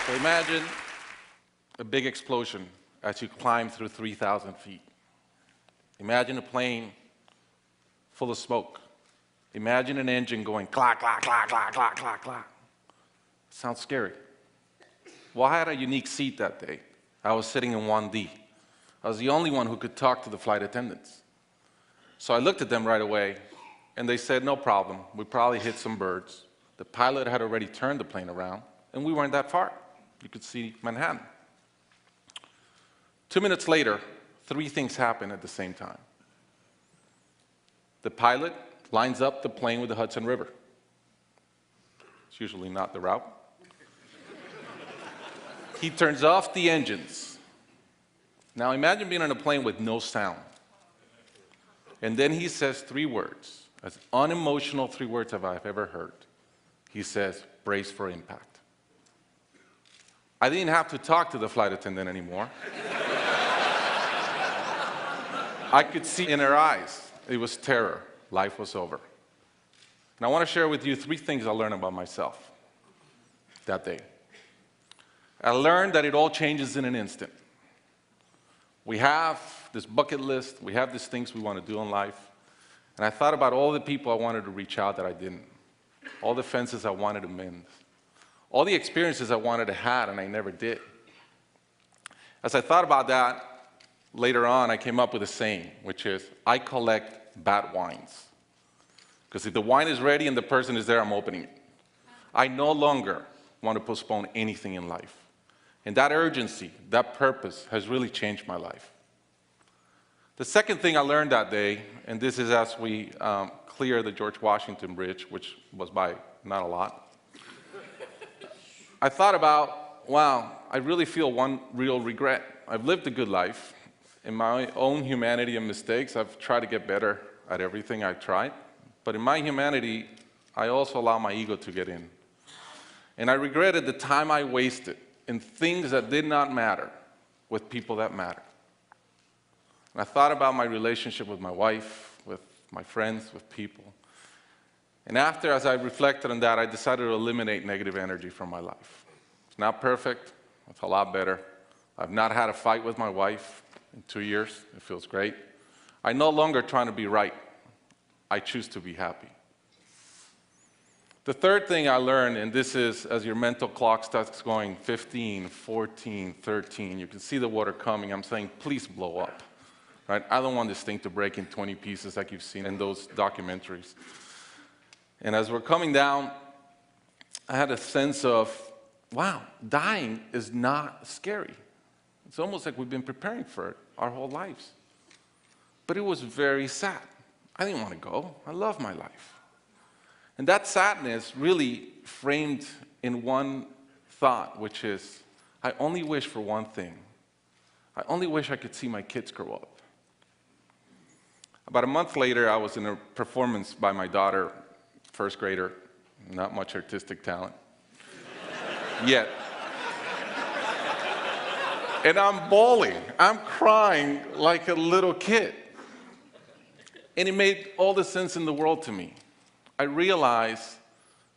So imagine a big explosion as you climb through 3,000 feet. Imagine a plane full of smoke. Imagine an engine going clack, clack, clack, clack, clack, clack, clack. Sounds scary. Well, I had a unique seat that day. I was sitting in 1D. I was the only one who could talk to the flight attendants. So I looked at them right away, and they said, no problem. We probably hit some birds. The pilot had already turned the plane around, and we weren't that far. You could see Manhattan. 2 minutes later, 3 things happened at the same time. The pilot lines up the plane with the Hudson River. It's usually not the route. He turns off the engines. Now imagine being on a plane with no sound. And then he says 3 words, as unemotional 3 words as I've ever heard. He says, brace for impact. I didn't have to talk to the flight attendant anymore. I could see in her eyes, it was terror. Life was over. And I want to share with you 3 things I learned about myself that day. I learned that it all changes in an instant. We have this bucket list, we have these things we want to do in life, and I thought about all the people I wanted to reach out that I didn't, all the fences I wanted to mend, all the experiences I wanted to have and I never did. As I thought about that, later on I came up with a saying, which is, I collect bad wines. Because if the wine is ready and the person is there, I'm opening it. I no longer want to postpone anything in life. And that urgency, that purpose has really changed my life. The second thing I learned that day, and this is as we clear the George Washington Bridge, which was by not a lot, I thought about, wow, I really feel one real regret. I've lived a good life. In my own humanity and mistakes, I've tried to get better at everything I've tried. But in my humanity, I also allow my ego to get in. And I regretted the time I wasted in things that did not matter with people that matter. And I thought about my relationship with my wife, with my friends, with people. And after, as I reflected on that, I decided to eliminate negative energy from my life. It's not perfect. It's a lot better. I've not had a fight with my wife in 2 years. It feels great. I'm no longer trying to be right. I choose to be happy. The third thing I learned, and this is as your mental clock starts going 15, 14, 13, you can see the water coming. I'm saying, please blow up. Right? I don't want this thing to break in 20 pieces like you've seen in those documentaries. And as we're coming down, I had a sense of, wow, dying is not scary. It's almost like we've been preparing for it our whole lives. But it was very sad. I didn't want to go. I love my life. And that sadness really framed in one thought, which is, I only wish for one thing. I only wish I could see my kids grow up. About a month later, I was in a performance by my daughter, first grader, not much artistic talent, yet. And I'm bawling, I'm crying like a little kid. And it made all the sense in the world to me. I realized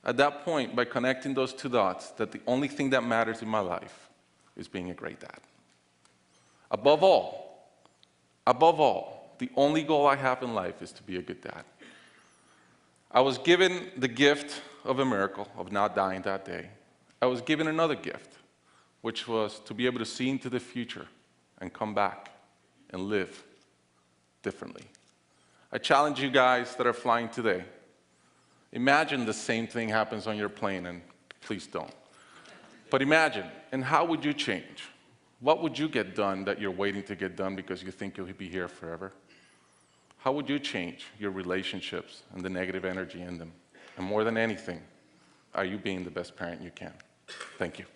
at that point, by connecting those 2 dots, that the only thing that matters in my life is being a great dad. Above all, the only goal I have in life is to be a good dad. I was given the gift of a miracle of not dying that day. I was given another gift, which was to be able to see into the future and come back and live differently. I challenge you guys that are flying today. Imagine the same thing happens on your plane, and please don't. But imagine, and how would you change? What would you get done that you're waiting to get done because you think you'll be here forever? How would you change your relationships and the negative energy in them? And more than anything, are you being the best parent you can? Thank you.